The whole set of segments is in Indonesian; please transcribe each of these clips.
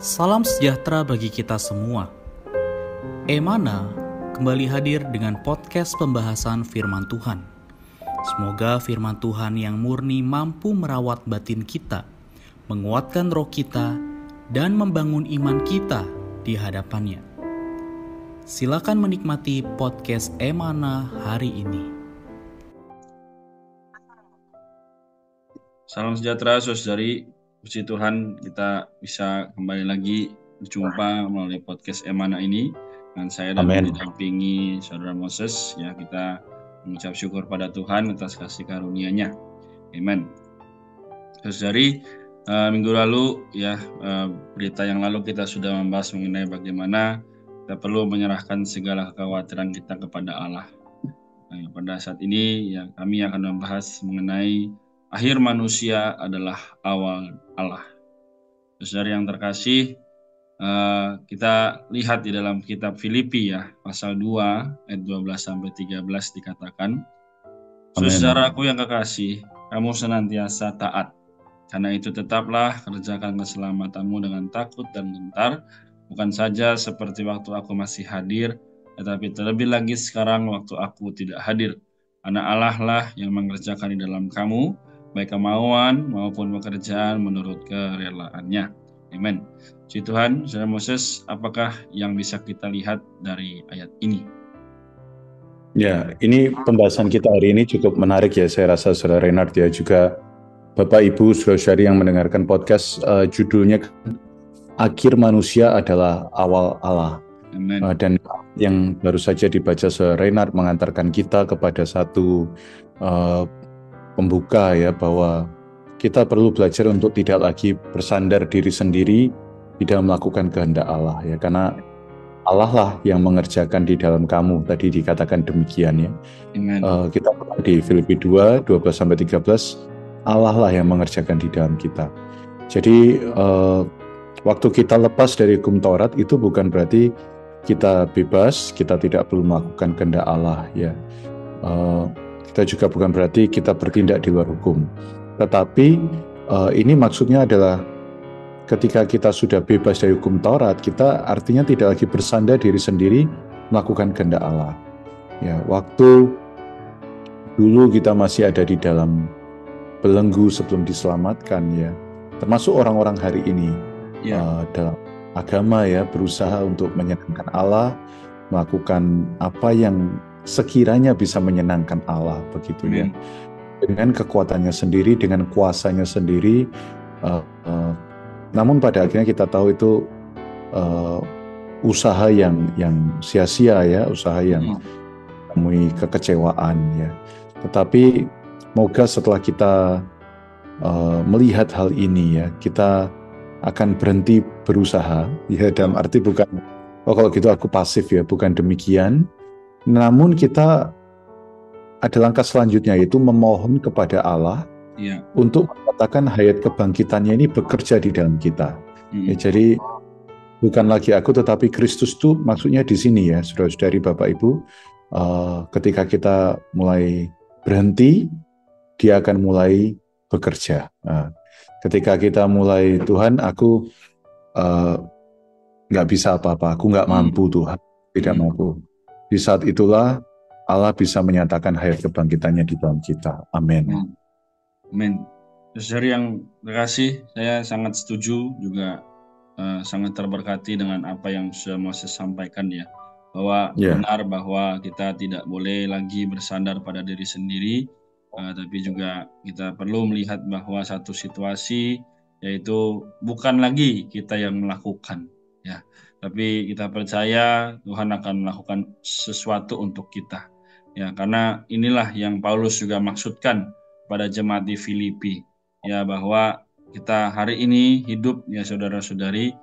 Salam sejahtera bagi kita semua. Emana kembali hadir dengan podcast pembahasan firman Tuhan. Semoga firman Tuhan yang murni mampu merawat batin kita, menguatkan roh kita, dan membangun iman kita di hadapannya. Silakan menikmati podcast Emana hari ini. Salam sejahtera saudari. Puji Tuhan kita bisa kembali lagi berjumpa melalui podcast Emana ini. Dan saya dan didampingi saudara Moses, ya, kita mengucap syukur pada Tuhan atas kasih karunia-Nya. Amen. Saudari, minggu lalu ya, berita yang lalu kita sudah membahas mengenai bagaimana kita perlu menyerahkan segala kekhawatiran kita kepada Allah. Nah, pada saat ini ya kami akan membahas mengenai akhir manusia adalah awal Allah. Saudara yang terkasih, kita lihat di dalam kitab Filipi ya, pasal 2 ayat 12-13 dikatakan, saudaraku yang kekasih, kamu senantiasa taat. Karena itu tetaplah kerjakan keselamatanmu dengan takut dan gentar, bukan saja seperti waktu aku masih hadir, tetapi terlebih lagi sekarang waktu aku tidak hadir. Karena Allah lah yang mengerjakan di dalam kamu, baik kemauan maupun pekerjaan menurut kerelaannya. Amin. Puji Tuhan, saudara Moses, apakah yang bisa kita lihat dari ayat ini? Ya, ini pembahasan kita hari ini cukup menarik ya, saya rasa saudara Renard ya, juga Bapak Ibu saudara-saudari yang mendengarkan podcast, judulnya Akhir Manusia adalah Awal Allah. Amen. Dan yang baru saja dibaca saudara Renard mengantarkan kita kepada satu pembuka ya, bahwa kita perlu belajar untuk tidak lagi bersandar diri sendiri di dalam melakukan kehendak Allah ya, karena Allah lah yang mengerjakan di dalam kamu, tadi dikatakan demikian ya. Kita di Filipi 2, 12-13, Allah lah yang mengerjakan di dalam kita. Jadi waktu kita lepas dari hukum Taurat itu bukan berarti kita bebas, kita tidak perlu melakukan kehendak Allah ya. Kita juga bukan berarti kita bertindak di luar hukum. Tetapi ini maksudnya adalah ketika kita sudah bebas dari hukum Taurat, kita artinya tidak lagi bersandar diri sendiri melakukan kehendak Allah. Ya, waktu dulu kita masih ada di dalam belenggu sebelum diselamatkan ya, termasuk orang-orang hari ini dalam agama ya, berusaha untuk menyenangkan Allah, melakukan apa yang sekiranya bisa menyenangkan Allah, begitu ya, dengan kekuatannya sendiri, dengan kuasanya sendiri. Namun pada akhirnya kita tahu itu usaha yang sia-sia ya, usaha yang menemui kekecewaan ya. Tetapi moga setelah kita melihat hal ini ya, kita akan berhenti berusaha ya, dalam arti bukan kalau gitu aku pasif ya, bukan demikian. Namun kita ada langkah selanjutnya, yaitu memohon kepada Allah untuk mengatakan hayat kebangkitannya ini bekerja di dalam kita. Ya, jadi bukan lagi aku tetapi Kristus itu maksudnya di sini ya, saudara-saudari Bapak Ibu. Ketika kita mulai berhenti, Dia akan mulai bekerja. Ketika kita mulai, Tuhan aku nggak bisa apa-apa, aku nggak mampu Tuhan, tidak mampu. Di saat itulah Allah bisa menyatakan hayat kebangkitannya di dalam kita. Amin. Amin. Saudari yang terkasih, saya sangat setuju juga, sangat terberkati dengan apa yang sudah Moses sampaikan ya, bahwa benar bahwa kita tidak boleh lagi bersandar pada diri sendiri, tapi juga kita perlu melihat bahwa satu situasi yaitu bukan lagi kita yang melakukan ya, tapi kita percaya Tuhan akan melakukan sesuatu untuk kita ya, karena inilah yang Paulus juga maksudkan pada jemaat di Filipi ya, bahwa kita hari ini hidup ya saudara-saudari,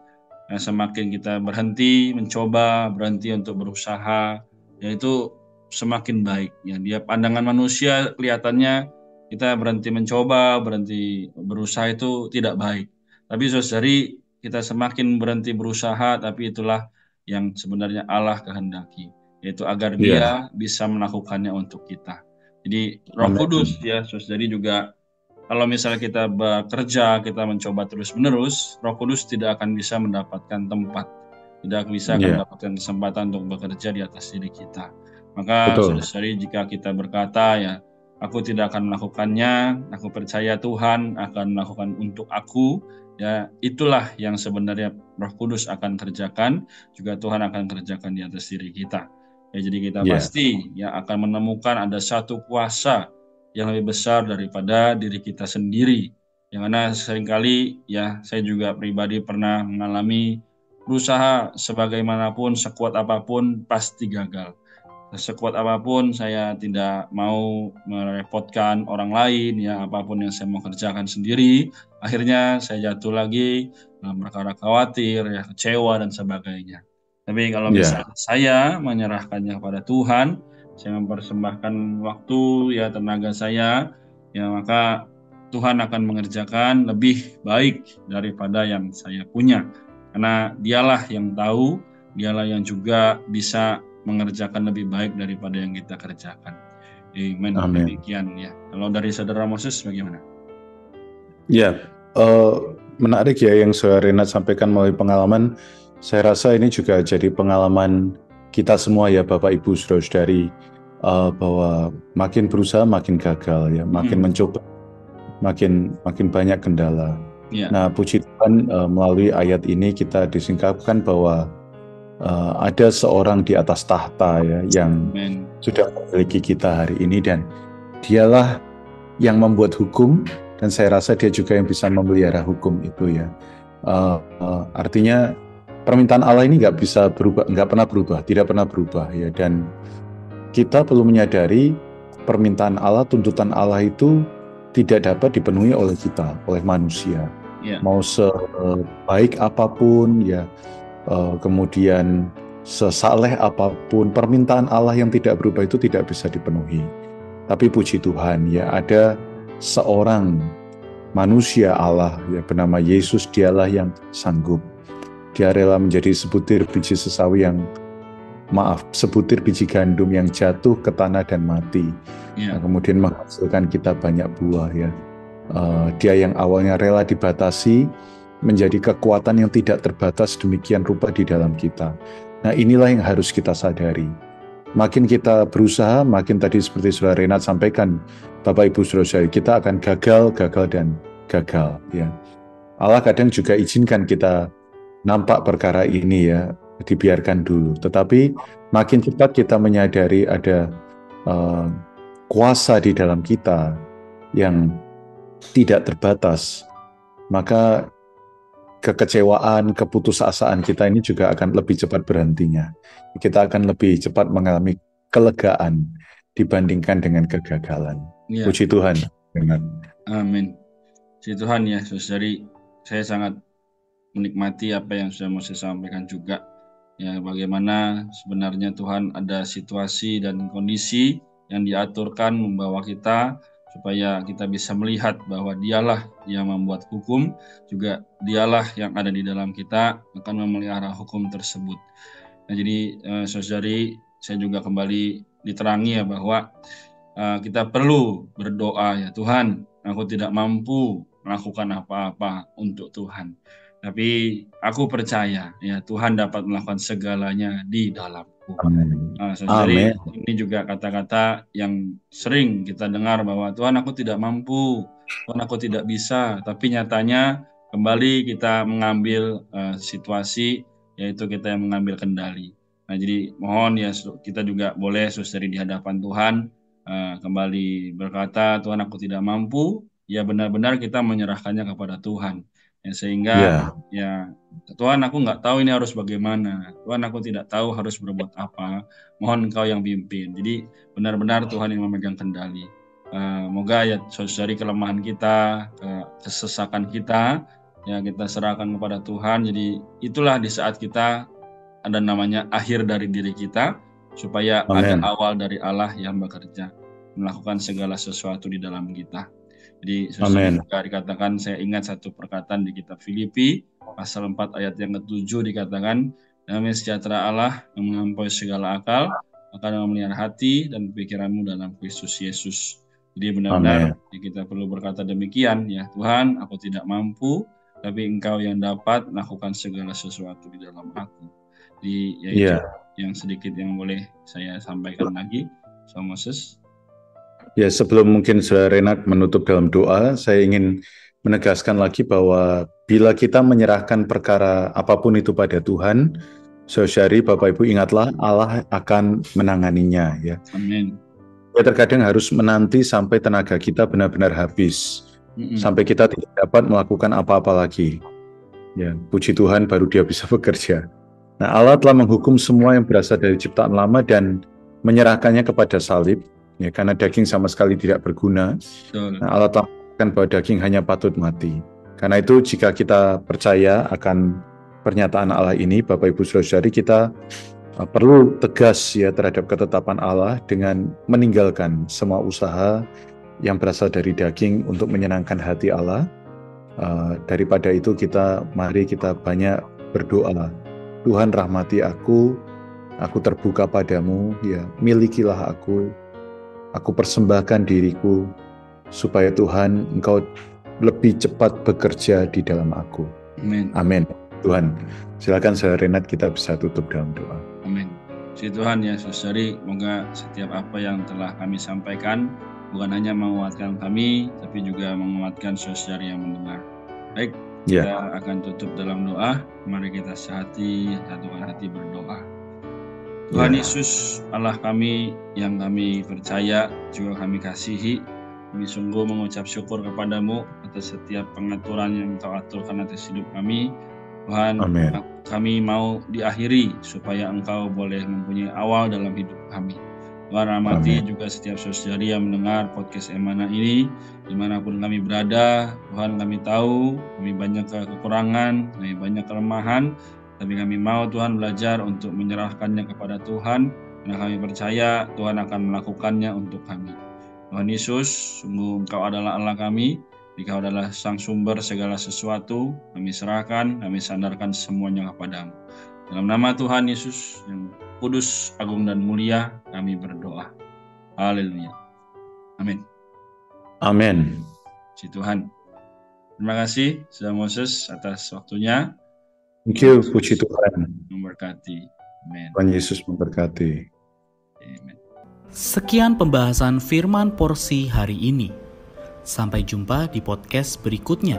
semakin kita berhenti mencoba, berhenti untuk berusaha, yaitu semakin baik ya. Dia pandangan manusia kelihatannya kita berhenti mencoba, berhenti berusaha itu tidak baik. Tapi saudari, kita semakin berhenti berusaha, tapi itulah yang sebenarnya Allah kehendaki, yaitu agar Dia bisa melakukannya untuk kita. Jadi Roh Kudus ya saudari juga kalau misalnya kita bekerja, kita mencoba terus-menerus, Roh Kudus tidak akan bisa mendapatkan tempat, tidak bisa akan mendapatkan kesempatan untuk bekerja di atas diri kita. Maka saudara-saudari, jika kita berkata ya, aku tidak akan melakukannya, aku percaya Tuhan akan melakukan untuk aku, ya itulah yang sebenarnya Roh Kudus akan kerjakan, juga Tuhan akan kerjakan di atas diri kita. Ya, jadi kita pasti ya akan menemukan ada satu kuasa yang lebih besar daripada diri kita sendiri. Yang mana seringkali ya saya juga pribadi pernah mengalami berusaha sebagaimanapun, sekuat apapun pasti gagal. Sekuat apapun saya tidak mau merepotkan orang lain, ya apapun yang saya mau kerjakan sendiri, akhirnya saya jatuh lagi dalam perkara khawatir, ya kecewa dan sebagainya. Tapi kalau misalnya saya menyerahkannya kepada Tuhan, saya mempersembahkan waktu, ya tenaga saya, ya maka Tuhan akan mengerjakan lebih baik daripada yang saya punya. Karena dialah yang tahu, dialah yang juga bisa mengerjakan lebih baik daripada yang kita kerjakan. Amen. Demikian ya. Kalau dari saudara Moses bagaimana? Ya, menarik ya yang saudara Renat sampaikan melalui pengalaman. Saya rasa ini juga jadi pengalaman kita semua ya Bapak Ibu saudara-saudari, bahwa makin berusaha makin gagal ya, makin mencoba makin banyak kendala. Nah, puji Tuhan melalui ayat ini kita disingkapkan bahwa ada seorang di atas tahta ya yang sudah memiliki kita hari ini, dan dialah yang membuat hukum, dan saya rasa dia juga yang bisa memelihara hukum itu ya. Artinya permintaan Allah ini nggak bisa berubah, nggak pernah berubah, tidak pernah berubah ya. Dan kita perlu menyadari permintaan Allah, tuntutan Allah itu tidak dapat dipenuhi oleh kita, oleh manusia. Mau sebaik apapun ya, kemudian sesaleh apapun, permintaan Allah yang tidak berubah itu tidak bisa dipenuhi. Tapi puji Tuhan ya, ada seorang manusia Allah ya bernama Yesus, dialah yang sanggup. Dia rela menjadi sebutir biji biji gandum yang jatuh ke tanah dan mati. Nah, kemudian menghasilkan kita banyak buah ya. Dia yang awalnya rela dibatasi menjadi kekuatan yang tidak terbatas demikian rupa di dalam kita. Nah, inilah yang harus kita sadari. Makin kita berusaha, makin tadi seperti Saudara Renat sampaikan, Bapak Ibu Saudara, kita akan gagal ya. Allah kadang juga izinkan kita nampak perkara ini ya, dibiarkan dulu. Tetapi makin cepat kita menyadari ada kuasa di dalam kita yang tidak terbatas, maka kekecewaan, keputusasaan kita ini juga akan lebih cepat berhentinya. Kita akan lebih cepat mengalami kelegaan dibandingkan dengan kegagalan. Puji Tuhan. Amin. Puji Tuhan ya, saudari. Saya sangat menikmati apa yang sudah Moses sampaikan juga. Ya, bagaimana sebenarnya Tuhan ada situasi dan kondisi yang diaturkan membawa kita supaya kita bisa melihat bahwa dialah yang membuat hukum, juga dialah yang ada di dalam kita akan memelihara hukum tersebut. Nah, jadi saudari, saya juga kembali diterangi ya bahwa kita perlu berdoa ya, Tuhan, aku tidak mampu melakukan apa-apa untuk Tuhan. Tapi aku percaya ya Tuhan dapat melakukan segalanya di dalamku. Saudari, ini juga kata-kata yang sering kita dengar bahwa Tuhan aku tidak mampu, Tuhan aku tidak bisa. Tapi nyatanya kembali kita mengambil situasi, yaitu kita yang mengambil kendali. Nah, jadi mohon ya kita juga boleh saudari di hadapan Tuhan kembali berkata, Tuhan aku tidak mampu. Ya benar-benar kita menyerahkannya kepada Tuhan. Ya, sehingga ya Tuhan aku nggak tahu ini harus bagaimana, Tuhan aku tidak tahu harus berbuat apa, mohon Engkau yang pimpin. Jadi benar-benar Tuhan yang memegang kendali. Moga ya saudari kelemahan kita, kesesakan kita, ya kita serahkan kepada Tuhan. Jadi itulah di saat kita ada namanya akhir dari diri kita, supaya ada awal dari Allah yang bekerja melakukan segala sesuatu di dalam kita. Jadi juga dikatakan, saya ingat satu perkataan di kitab Filipi pasal 4 ayat yang ke-7 dikatakan, damai sejahtera Allah yang melampaui segala akal akan memelihara hati dan pikiranmu dalam Kristus Yesus. Jadi benar-benar kita perlu berkata demikian ya, Tuhan, aku tidak mampu, tapi Engkau yang dapat melakukan segala sesuatu di dalam aku. Jadi yaitu yang sedikit yang boleh saya sampaikan lagi, Saudara Moses. Ya, sebelum mungkin Saudara Renat menutup dalam doa, saya ingin menegaskan lagi bahwa bila kita menyerahkan perkara apapun itu pada Tuhan, saudari, Bapak Ibu, ingatlah Allah akan menanganinya ya. Amin. Ya, terkadang harus menanti sampai tenaga kita benar-benar habis, sampai kita tidak dapat melakukan apa-apa lagi. Ya, puji Tuhan baru Dia bisa bekerja. Nah, Allah telah menghukum semua yang berasal dari ciptaan lama dan menyerahkannya kepada salib, ya, karena daging sama sekali tidak berguna. Nah, Allah telah mengatakan bahwa daging hanya patut mati. Karena itu jika kita percaya akan pernyataan Allah ini, Bapak Ibu Saudari, kita perlu tegas ya terhadap ketetapan Allah dengan meninggalkan semua usaha yang berasal dari daging untuk menyenangkan hati Allah. Daripada itu mari kita banyak berdoa. Tuhan, rahmati aku terbuka padamu, ya, milikilah aku persembahkan diriku, supaya Tuhan Engkau lebih cepat bekerja di dalam aku. Amin. Amin. Tuhan, silakan Saudara Renat, kita bisa tutup dalam doa. Amin. Si Tuhan ya saudari, semoga setiap apa yang telah kami sampaikan bukan hanya menguatkan kami, tapi juga menguatkan saudari yang mendengar. Baik, kita akan tutup dalam doa. Mari kita satukan hati berdoa. Tuhan Yesus, Allah kami yang kami percaya, juga kami kasihi, kami sungguh mengucap syukur kepadamu atas setiap pengaturan yang Engkau aturkan atas hidup kami. Tuhan, kami mau diakhiri supaya Engkau boleh mempunyai awal dalam hidup kami. Tuhan, rahmati juga setiap saudari yang mendengar podcast Emana ini, dimanapun kami berada. Tuhan, kami tahu kami banyak kekurangan, kami banyak kelemahan, tapi kami mau Tuhan belajar untuk menyerahkannya kepada Tuhan, karena kami percaya Tuhan akan melakukannya untuk kami. Tuhan Yesus, sungguh Engkau adalah Allah kami, Engkau adalah sang sumber segala sesuatu. Kami serahkan, kami sandarkan semuanya kepadamu. Dalam nama Tuhan Yesus yang kudus, agung, dan mulia, kami berdoa. Haleluya. Amin. Amin. Puji Tuhan. Terima kasih, Saudara Moses, atas waktunya. Thank you, puji Tuhan. Memberkati. Amin. Tuhan Yesus memberkati. Amin. Sekian pembahasan firman porsi hari ini. Sampai jumpa di podcast berikutnya.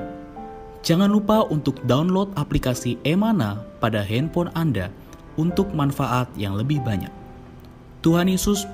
Jangan lupa untuk download aplikasi Emana pada handphone Anda untuk manfaat yang lebih banyak. Tuhan Yesus